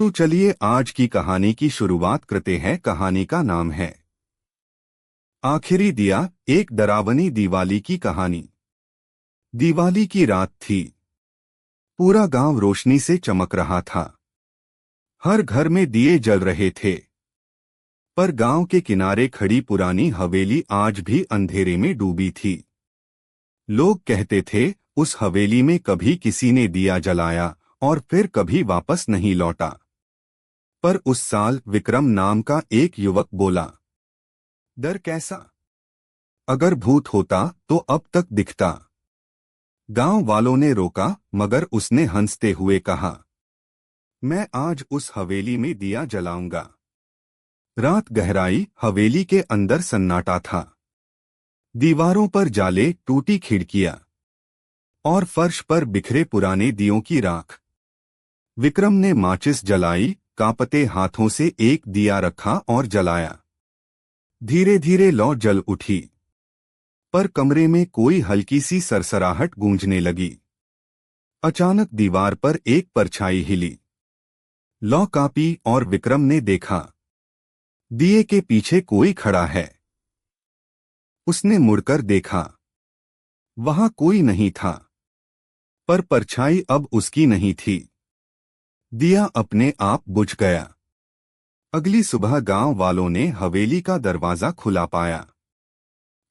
तो चलिए आज की कहानी की शुरुआत करते हैं। कहानी का नाम है आखिरी दिया, एक डरावनी दिवाली की कहानी। दिवाली की रात थी। पूरा गांव रोशनी से चमक रहा था। हर घर में दिए जल रहे थे। पर गांव के किनारे खड़ी पुरानी हवेली आज भी अंधेरे में डूबी थी। लोग कहते थे उस हवेली में कभी किसी ने दिया जलाया और फिर कभी वापस नहीं लौटा। पर उस साल विक्रम नाम का एक युवक बोला, डर कैसा? अगर भूत होता तो अब तक दिखता। गांव वालों ने रोका, मगर उसने हंसते हुए कहा, मैं आज उस हवेली में दिया जलाऊंगा। रात गहराई, हवेली के अंदर सन्नाटा था। दीवारों पर जाले, टूटी खिड़कियां और फर्श पर बिखरे पुराने दियों की राख। विक्रम ने माचिस जलाई, कांपते हाथों से एक दिया रखा और जलाया। धीरे धीरे लौ जल उठी, पर कमरे में कोई हल्की सी सरसराहट गूंजने लगी। अचानक दीवार पर एक परछाई हिली। लौ कांपी और विक्रम ने देखा, दिए के पीछे कोई खड़ा है। उसने मुड़कर देखा। वहां कोई नहीं था, पर परछाई अब उसकी नहीं थी। दिया अपने आप बुझ गया। अगली सुबह गांव वालों ने हवेली का दरवाजा खुला पाया।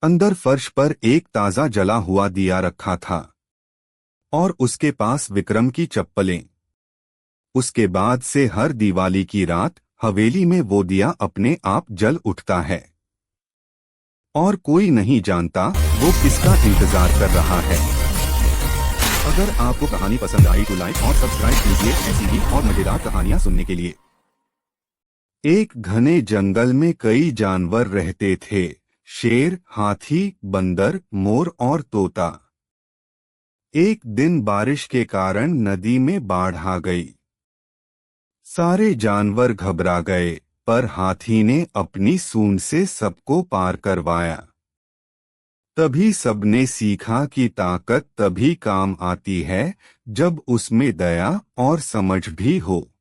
अंदर फर्श पर एक ताजा जला हुआ दिया रखा था और उसके पास विक्रम की चप्पलें। उसके बाद से हर दिवाली की रात हवेली में वो दिया अपने आप जल उठता है और कोई नहीं जानता वो किसका इंतजार कर रहा है। अगर आपको कहानी पसंद आई तो लाइक और सब्सक्राइब कीजिए ऐसी ही और मजेदार कहानियां सुनने के लिए। एक घने जंगल में कई जानवर रहते थे। शेर, हाथी, बंदर, मोर और तोता। एक दिन बारिश के कारण नदी में बाढ़ आ गई। सारे जानवर घबरा गए, पर हाथी ने अपनी सूंड से सबको पार करवाया। तभी सबने सीखा कि ताकत तभी काम आती है जब उसमें दया और समझ भी हो।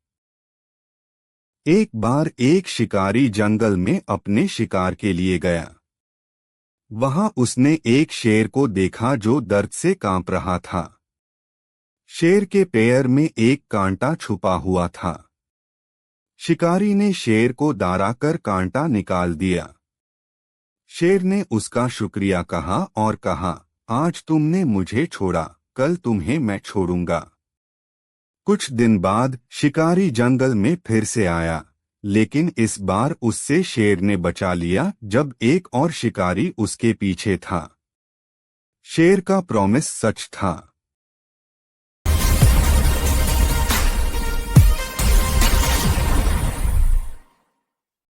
एक बार एक शिकारी जंगल में अपने शिकार के लिए गया। वहां उसने एक शेर को देखा जो दर्द से कांप रहा था। शेर के पैर में एक कांटा छुपा हुआ था। शिकारी ने शेर को दारा कर कांटा निकाल दिया। शेर ने उसका शुक्रिया कहा और कहा, आज तुमने मुझे छोड़ा, कल तुम्हें मैं छोड़ूंगा। कुछ दिन बाद शिकारी जंगल में फिर से आया, लेकिन इस बार उससे शेर ने बचा लिया जब एक और शिकारी उसके पीछे था। शेर का प्रॉमिस सच था।